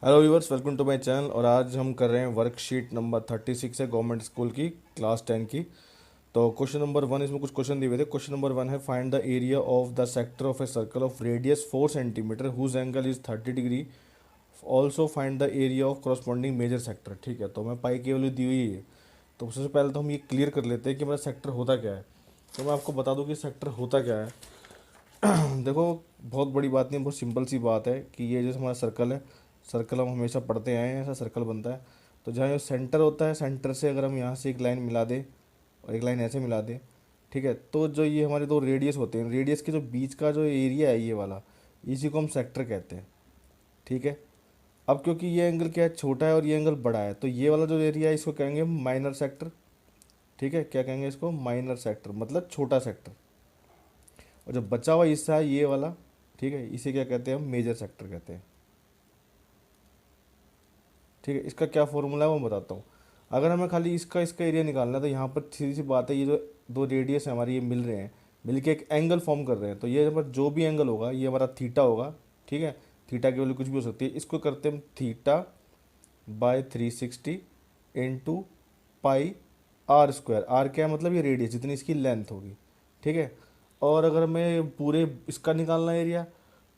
Hello viewers, welcome to my channel. और आज हम कर रहे हैं वर्कशीट नंबर 36 है गवर्नमेंट स्कूल की क्लास 10 की। तो क्वेश्चन नंबर 1, इसमें कुछ क्वेश्चन दिए हुए थे। क्वेश्चन नंबर 1 है, find the area of the sector of a circle of radius 4 centimetre whose angle is 30 degree. Also find the area of corresponding major sector. ठीक है, तो हमें पाई की वैल्यू दी हुई है। तो सबसे पहले तो हम ये क्लियर कर लेते हैं कि मेरा सेक्टर होता क्या है। तो मैं आपको बता दूं कि सेक्टर होता क्या है। देखो, बहुत बड़ी बात नहीं, बहुत सिंपल सी बात है कि ये जैसे हमारा सर्कल है, सर्कल हम हमेशा पढ़ते आए हैं, ऐसा सर्कल बनता है। तो जहाँ ये सेंटर होता है, सेंटर से अगर हम यहाँ से एक लाइन मिला दें और एक लाइन ऐसे मिला दें, ठीक है, तो जो ये हमारे दो रेडियस होते हैं, रेडियस के जो बीच का जो एरिया है ये वाला, इसी को हम सेक्टर कहते हैं। ठीक है। अब क्योंकि ये एंगल क्या है, छोटा है और ये एंगल बड़ा है, तो ये वाला जो एरिया है इसको कहेंगे माइनर सेक्टर। ठीक है, क्या कहेंगे इसको? माइनर सेक्टर, मतलब छोटा सेक्टर। और जो बचा हुआ हिस्सा है ये वाला, ठीक है, इसे क्या कहते हैं? हम मेजर सेक्टर कहते हैं। ठीक है, इसका क्या फॉर्मूला है वो मैं बताता हूँ। अगर हमें खाली इसका इसका एरिया निकालना है तो यहाँ पर सीधी सी बात है, ये जो दो रेडियस है हमारे, ये मिल रहे हैं, मिलके एक एंगल फॉर्म कर रहे हैं। तो ये हमारा जो भी एंगल होगा ये हमारा थीटा होगा। ठीक है, थीटा की वैल्यू कुछ भी हो सकती है। इसको करते हैं हम theta by 360 into pi r square. R क्या है? मतलब ये रेडियस जितनी इसकी लेंथ होगी। ठीक है। और अगर हमें पूरे इसका निकालना एरिया,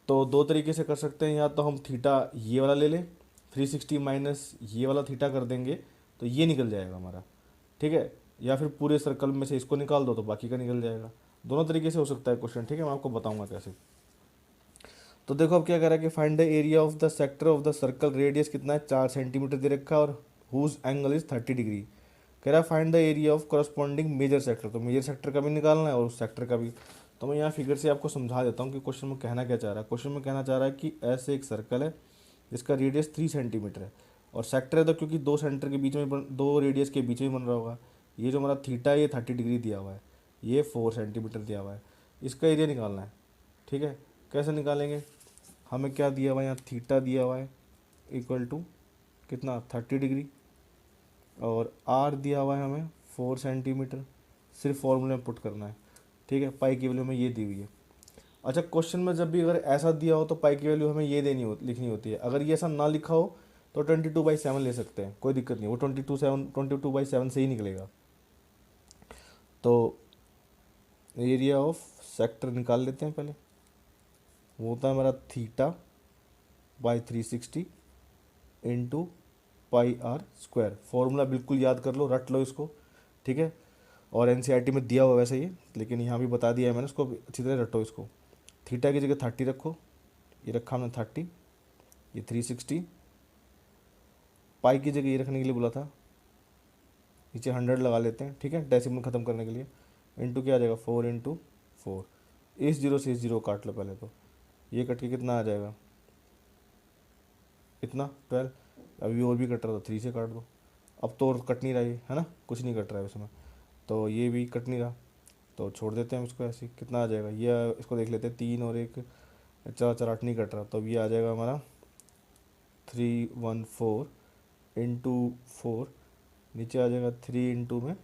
तो दो तरीके से कर सकते हैं। या तो हम थीटा ये वाला ले लें, 360 माइनस ये वाला थीटा कर देंगे, तो ये निकल जाएगा हमारा। ठीक है। या फिर पूरे सर्कल में से इसको निकाल दो तो बाकी का निकल जाएगा। दोनों तरीके से हो सकता है क्वेश्चन। ठीक है, मैं आपको बताऊंगा कैसे। तो देखो अब क्या कह रहा है कि find the area of the sector of the circle, radius कितना है? 4 सेंटीमीटर दे रखा है और हुज एंगल इज 30 डिग्री। कह रहा है find the area of corresponding major sector. तो मेजर सेक्टर का भी निकालना है और उस सेक्टर का भी। तो मैं यहाँ फिगर से आपको समझा देता हूँ कि क्वेश्चन में कहना क्या चाह रहा है। क्वेश्चन में कहना चाह रहा है कि ऐसे एक सर्कल है जिसका रेडियस 3 सेंटीमीटर है और सेक्टर है, तो क्योंकि दो सेंटर के बीच में दो रेडियस के बीच में बन रहा होगा। ये जो हमारा थीटा है ये 30 डिग्री दिया हुआ है, ये 4 सेंटीमीटर दिया हुआ है। इसका एरिया निकालना है। ठीक है, कैसे निकालेंगे? हमें क्या दिया हुआ है? यहाँ थीटा दिया हुआ है इक्वल टू कितना? 30 डिग्री। और आर दिया हुआ है हमें 4 सेंटीमीटर। सिर्फ फॉर्मूले में पुट करना है। ठीक है, पाई की वैल्यू में ये दी हुई है। अच्छा, क्वेश्चन में जब भी अगर ऐसा दिया हो तो पाई की वैल्यू हमें ये लिखनी होती है। अगर ये ऐसा ना लिखा हो तो 22/7 ले सकते हैं, कोई दिक्कत नहीं, वो 22/7 से ही निकलेगा। तो एरिया ऑफ सेक्टर निकाल लेते हैं पहले। वो होता है हमारा theta by 360 into pi r square. Formula बिल्कुल याद कर लो, रट लो इसको। ठीक है। और एनसीईआरटी में दिया हुआ है वैसे ये, लेकिन यहाँ भी बता दिया है मैंने, उसको अच्छी तरह रटो इसको। थीटा की जगह 30 रखो, ये रखा हमने 30, ये 360। पाई की जगह ये रखने के लिए बोला था, नीचे 100 लगा लेते हैं। ठीक है, डेसिमल ख़त्म करने के लिए। इंटू क्या आ जाएगा? 4 इंटू 4। इस जीरो से इस जीरो काट लो पहले, तो ये कट के कितना आ जाएगा? इतना 12। अभी और भी कट रहा था, 3 से काट दो। अब तो और कट नहीं रहा है ना, कुछ नहीं कट रहा है उसमें, तो ये भी कट नहीं रहा, तो छोड़ देते हैं हम इसको ऐसे ही। कितना आ जाएगा ये? इसको देख लेते हैं, 3 और 1 4 4 8 नहीं कट रहा, तो अब ये आ जाएगा हमारा 314 इंटू 4, नीचे आ जाएगा 3 इंटू में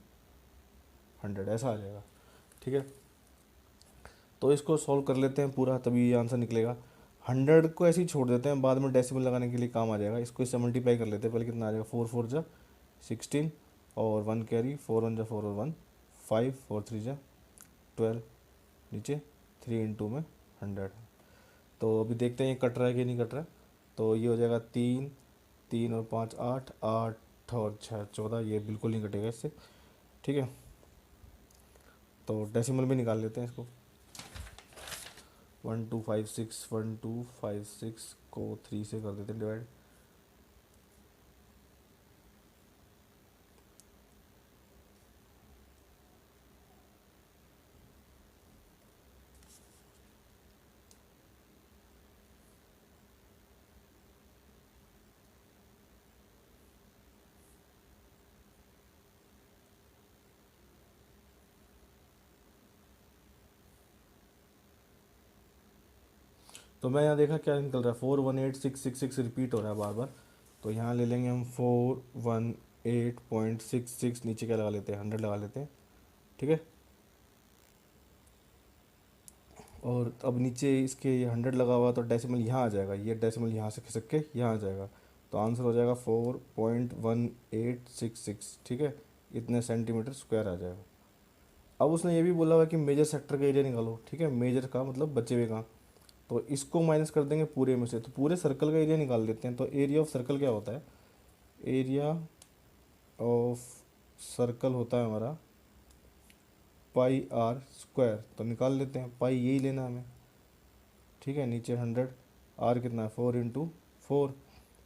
100, ऐसा आ जाएगा। ठीक है, तो इसको सॉल्व कर लेते हैं पूरा, तभी ये आंसर निकलेगा। 100 को ऐसे ही छोड़ देते हैं, बाद में डेसिमल लगाने के लिए काम आ जाएगा। इसको इससे मल्टीप्लाई कर लेते हैं पहले। कितना आ जाएगा? 4 4 जा 16 और 1 कैरी, 4 1 जा 4 और 1 5, 4 3 जा 12, नीचे 3 इंटू में 100। तो अभी देखते हैं ये कट रहा है कि नहीं कट रहा है। तो ये हो जाएगा 3, 3 और 5 8, 8 और 6 14, ये बिल्कुल नहीं कटेगा इससे। ठीक है, तो डेसिमल भी निकाल लेते हैं इसको। 1256 को 3 से कर देते हैं डिवाइड। तो मैं यहाँ देखा क्या निकल रहा है, 418.666 रिपीट हो रहा है बार बार। तो यहाँ ले लेंगे हम 418.66, नीचे क्या लगा लेते हैं? 100 लगा लेते हैं। ठीक है, और अब नीचे इसके ये 100 लगा हुआ तो डेसिमल यहाँ आ जाएगा, ये डेसिमल यहाँ से खिसक के यहाँ आ जाएगा। तो आंसर हो जाएगा 4.1866, ठीक है, इतने सेंटीमीटर स्क्वायर आ जाएगा। अब उसने ये भी बोला हुआ कि मेजर सेक्टर का एरिया निकालो, ठीक है, मेजर का मतलब बचे हुए का, तो इसको माइनस कर देंगे पूरे में से, तो पूरे सर्कल का एरिया निकाल देते हैं। तो एरिया ऑफ सर्कल क्या होता है, एरिया ऑफ सर्कल होता है हमारा पाई आर स्क्वायर, तो निकाल लेते हैं, पाई यही लेना है हमें, ठीक है, नीचे 100, आर कितना है 4 × 4,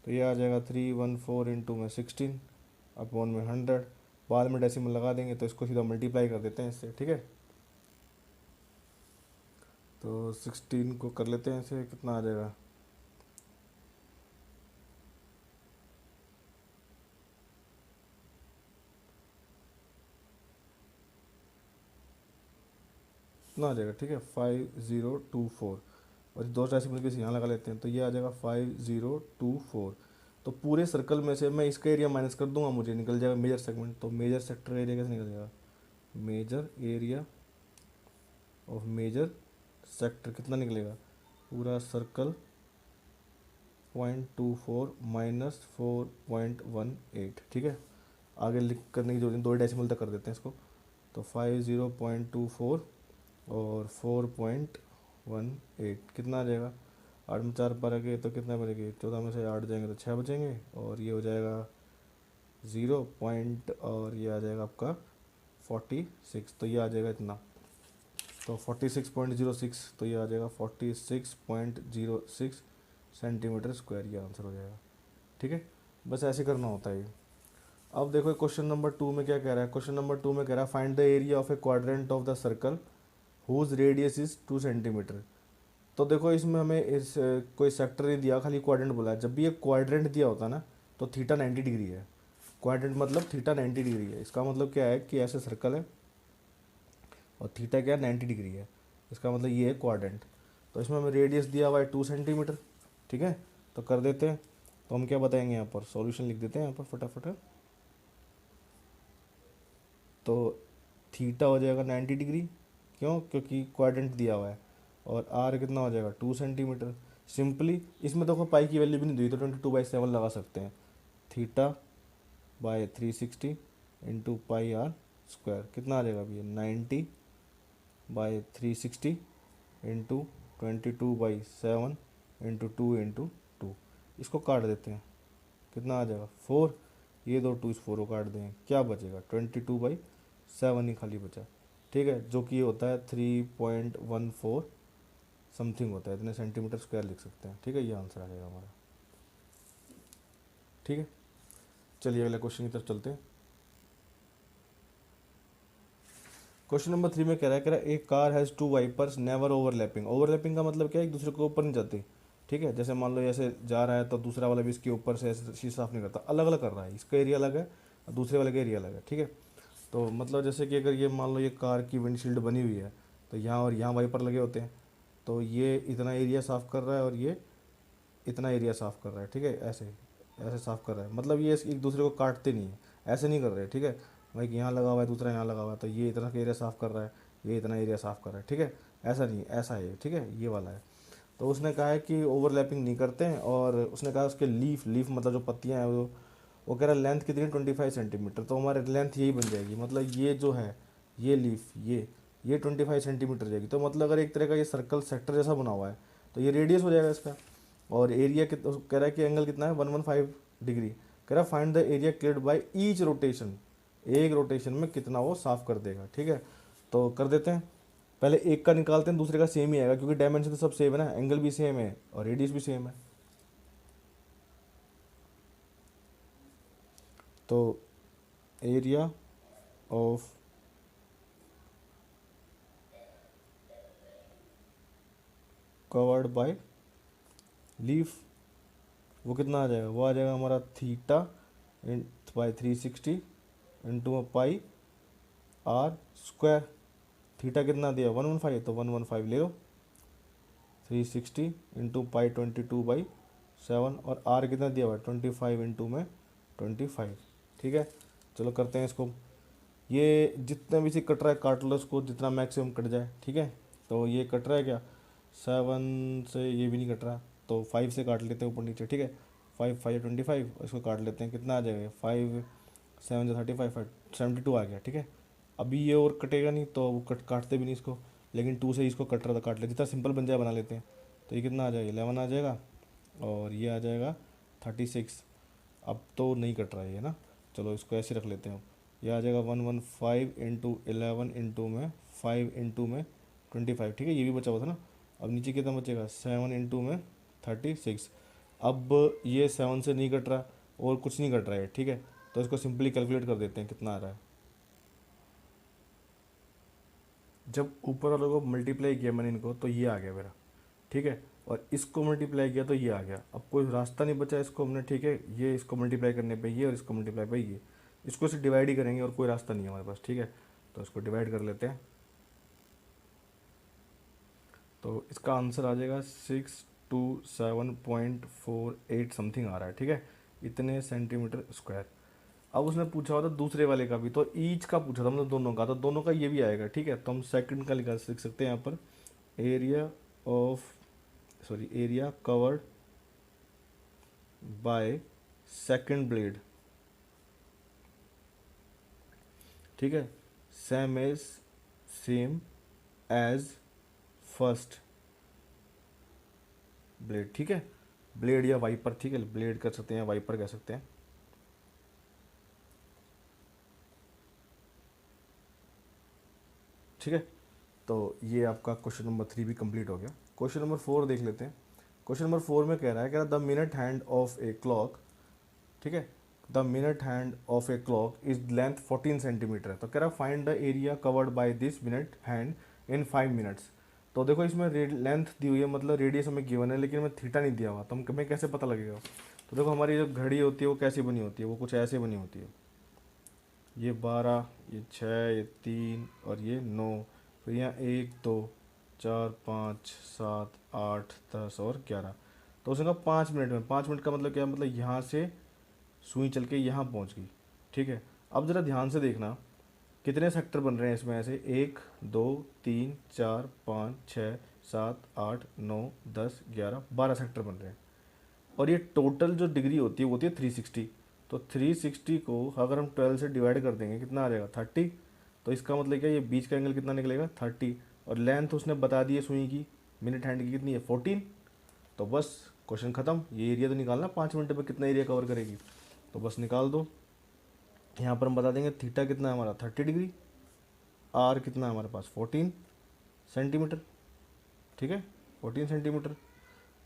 तो ये आ जाएगा 314 इंटू में 16 अपॉन में 100, बाद में डेसिमल लगा देंगे तो इसको सीधा मल्टीप्लाई कर देते हैं इससे, ठीक है। तो 16 को कर लेते हैं इसे, कितना आ जाएगा, कितना आ जाएगा, ठीक है, 5024, और दो डेसिमल के यहाँ लगा लेते हैं, तो ये आ जाएगा 5024। तो पूरे सर्कल में से मैं इसका एरिया माइनस कर दूंगा, मुझे निकल जाएगा मेजर सेगमेंट। तो मेजर सेक्टर एरिया कैसे निकल जाएगा, major area of major sector कितना निकलेगा, पूरा सर्कल 0.24 माइनस 4.18, ठीक है। आगे लिख करने की जरूरत नहीं, दो डेसिमल तक कर देते हैं इसको, तो 50.24 और 4.18 कितना आ जाएगा, 8 में 4 पर गए तो कितना बचेंगे, 14 में से 8 जाएंगे तो 6 बचेंगे, और ये हो जाएगा 0 पॉइंट, और ये आ जाएगा आपका 46, तो ये आ जाएगा इतना, तो 46.06, तो ये आ जाएगा 46.06 सेंटीमीटर स्क्वायर, ये आंसर हो जाएगा, ठीक है। बस ऐसे करना होता है ये। अब देखो क्वेश्चन नंबर 2 में क्या कह रहा है, क्वेश्चन नंबर 2 में कह रहा है find the area of a quadrant of the circle whose radius is 2 centimetre. तो देखो इसमें हमें इस कोई सेक्टर नहीं दिया, खाली क्वाड्रेंट बोला है। जब भी ये क्वाड्रेंट दिया होता है ना, तो थीटा 90 डिग्री है, क्वाड्रेंट मतलब थीटा 90 डिग्री है। इसका मतलब क्या है कि ऐसे सर्कल है और थीटा क्या है 90 डिग्री है, इसका मतलब ये है क्वाड्रेंट। तो इसमें हमें रेडियस दिया हुआ है 2 सेंटीमीटर, ठीक है। तो कर देते हैं, तो हम क्या बताएंगे यहाँ पर, सॉल्यूशन लिख देते हैं यहाँ पर फटाफट। तो थीटा हो जाएगा 90 डिग्री, क्यों, क्योंकि क्वाड्रेंट दिया हुआ है, और आर कितना हो जाएगा 2 सेंटीमीटर। सिंपली इसमें देखो पाई की वैल्यू भी नहीं दी, तो 22/7 लगा सकते हैं, theta by 360 into pi r square कितना आ जाएगा भैया, 90/360 इंटू 22/7 इंटू 2 इसको काट देते हैं, कितना आ जाएगा 4, ये दो 2 इस 4 को काट देंगे, क्या बचेगा 22/7 ही खाली बचा, ठीक है, जो कि होता है 3.14 समथिंग होता है, इतने सेंटीमीटर स्क्वायर लिख सकते हैं, ठीक है, ये आंसर आ जाएगा हमारा, ठीक है। चलिए अगले क्वेश्चन की तरफ चलते हैं। क्वेश्चन नंबर 3 में कह रहा है एक car has 2 wipers never overlapping. Overlapping का मतलब क्या है, एक दूसरे के ऊपर नहीं जाते, ठीक है। जैसे मान लो ऐसे जा रहा है तो दूसरा वाला भी इसके ऊपर से ऐसे शीशा साफ नहीं करता, अलग अलग कर रहा है, इसका एरिया अलग है और दूसरे वाले का एरिया अलग है, ठीक है। तो मतलब जैसे कि अगर ये मान लो ये कार की विंडशील्ड बनी हुई है, तो यहाँ और यहाँ वाइपर लगे होते हैं, तो ये इतना एरिया साफ़ कर रहा है और ये इतना एरिया साफ़ कर रहा है, ठीक है, ऐसे ऐसे साफ़ कर रहा है, मतलब ये एक दूसरे को काटते नहीं है, ऐसे नहीं कर रहे, ठीक है। भाई यहाँ लगा हुआ है, दूसरा यहाँ लगा हुआ है, तो ये इतना एरिया साफ़ कर रहा है, ये इतना एरिया साफ़ कर रहा है, ठीक है, ऐसा नहीं, ऐसा है, ठीक है, ये वाला है। तो उसने कहा है कि ओवरलैपिंग नहीं करते हैं, और उसने कहा उसके लीफ लीफ मतलब जो पत्तियाँ हैं वो कह रहा है लेंथ कितनी 25 सेंटीमीटर, तो हमारे लेंथ यही बन जाएगी, मतलब ये जो है ये लीफ ये 25 सेंटीमीटर जाएगी। तो मतलब अगर एक तरह का ये सर्कल सेक्टर जैसा बना हुआ है, तो ये रेडियस हो जाएगा इसका, और एरिया कह रहा है कि एंगल कितना है 115 डिग्री। कह रहा है find the area cleared by each rotation, एक रोटेशन में कितना वो साफ कर देगा, ठीक है। तो कर देते हैं, पहले एक का निकालते हैं, दूसरे का सेम ही आएगा, क्योंकि डायमेंशन तो सब सेम है ना, एंगल भी सेम है और रेडियस भी सेम है। तो area of covered by leaf वो कितना आ जाएगा, वो आ जाएगा हमारा theta by 360 into pi r square. Theta कितना दिया 115, तो 115 ले लो, 360 इंटू पाई 22/7, और आर कितना दिया हुआ है 25 इंटू में 25, ठीक है। चलो करते हैं इसको, ये जितना भी से कट रहा है काट लो इसको, जितना मैक्सिमम कट जाए, ठीक है। तो ये कट रहा है क्या 7 से, ये भी नहीं कट रहा, तो 5 से काट लेते हैं ऊपर नीचे, ठीक है। फाइव फाइव 25, इसको काट लेते हैं, कितना आ जाएगा, 5 7 35, 72 आ गया। ठीक है, अभी ये और कटेगा नहीं तो वो काटते भी नहीं इसको, लेकिन 2 से इसको कट रहा था, काट लेते, जितना सिंपल बन जाए बना लेते हैं। तो ये कितना आ जाएगा, 11 आ जाएगा, और ये आ जाएगा 36। अब तो नहीं कट रहा है ये ना, चलो इसको ऐसे रख लेते हैं। ये आ जाएगा 115 इंटू 11 इंटू में 5 इंटू में 25। ठीक है, ये भी बचा हुआ था ना। अब नीचे कितना बचेगा, 7 इंटू में 36। अब ये 7 से नहीं कट रहा और कुछ नहीं कट रहा है। ठीक है, तो इसको सिंपली कैलकुलेट कर देते हैं कितना आ रहा है। जब ऊपर वालों को मल्टीप्लाई किया मैंने इनको, तो ये आ गया मेरा। ठीक है, और इसको मल्टीप्लाई किया तो ये आ गया। अब कोई रास्ता नहीं बचा इसको हमने, ठीक है, ये इसको मल्टीप्लाई करने पे ये और इसको मल्टीप्लाई पे ये, इसको से डिवाइड ही करेंगे और कोई रास्ता नहीं है हमारे पास। ठीक है, तो इसको डिवाइड कर लेते हैं, तो इसका आंसर आ जाएगा 627.48 समथिंग आ रहा है। ठीक है, इतने सेंटीमीटर स्क्वायर। अब उसने पूछा होता दूसरे वाले का भी, तो ईच का पूछा था मतलब दोनों का, तो दोनों का ये भी आएगा। ठीक है, तो हम सेकंड का लिख सकते हैं यहाँ पर, area of sorry area covered by second blade. ठीक है, सेम एज फर्स्ट ब्लेड। ठीक है, ब्लेड या वाइपर, ठीक है, ब्लेड कर सकते हैं, वाइपर कह सकते हैं। ठीक है, तो ये आपका क्वेश्चन नंबर 3 भी कंप्लीट हो गया। क्वेश्चन नंबर 4 देख लेते हैं। क्वेश्चन नंबर 4 में कह रहा the minute hand of a clock. ठीक है, the minute hand of a clock is length 14 centimetre है। तो कह रहा find the area covered by this minute hand in 5 minutes. तो देखो इसमें लेंथ दी हुई है, मतलब रेडियस हमें गिवन है, लेकिन हमें थीटा नहीं दिया हुआ, तो हमें कैसे पता लगेगा। तो देखो हमारी जो घड़ी होती है वो कैसी बनी होती है, वो कुछ ऐसे बनी होती है, ये 12, ये 6, ये 3 और ये 9, फिर यहाँ 1 2 4 5 7 8 10 और 11। तो उसने कहा 5 मिनट में, 5 मिनट का मतलब क्या, मतलब यहाँ से सुई चल के यहाँ पहुँच गई। ठीक है, अब ज़रा ध्यान से देखना कितने सेक्टर बन रहे हैं इसमें, ऐसे 1 2 3 4 5 6 7 8 9 10 11 12 सेक्टर बन रहे हैं। और ये टोटल जो डिग्री होती है वो होती है 360। तो 360 को अगर हम 12 से डिवाइड कर देंगे कितना आ जाएगा, 30। तो इसका मतलब क्या, ये बीच का एंगल कितना निकलेगा, 30। और लेंथ उसने बता दी है सुई की, मिनट हैंड की कितनी है, 14। तो बस क्वेश्चन ख़त्म। ये एरिया तो निकालना 5 मिनट में कितना एरिया कवर करेगी, तो बस निकाल दो। यहाँ पर हम बता देंगे थीटा कितना है हमारा, 30 डिग्री, आर कितना है हमारे पास, 14 सेंटीमीटर। ठीक है, 14 सेंटीमीटर,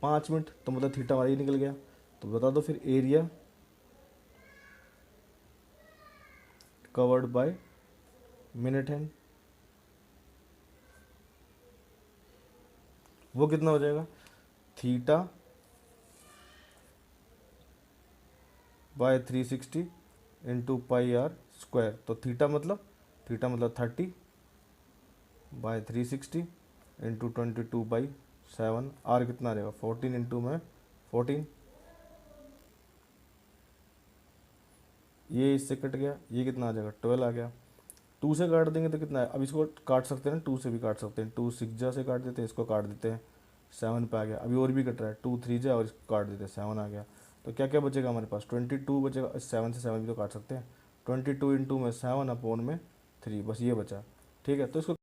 5 मिनट, तो मतलब थीटा हमारा ये निकल गया। तो बता दो फिर area covered by minute hand, वो कितना हो जाएगा, theta by 360 into pi r square. तो थीटा मतलब 30 बाय 360 इंटू 22/7, आर कितना आ जाएगा, 14 इंटू में 14। ये इससे कट गया, ये कितना आ जाएगा, 12 आ गया। 2 से काट देंगे तो कितना है, अब इसको काट सकते हैं ना, 2 से भी काट सकते हैं, 2 6 जा से काट देते हैं, इसको काट देते हैं, 7 पे आ गया। अभी और भी कट रहा है, 2 3 जा और इसको काट देते हैं, 7 आ गया। तो क्या क्या बचेगा हमारे पास, 22 बचेगा, 7 से 7 भी तो काट सकते हैं, 22 इंटू में 7 अपॉन में 3, बस ये बचा। ठीक है, तो इसको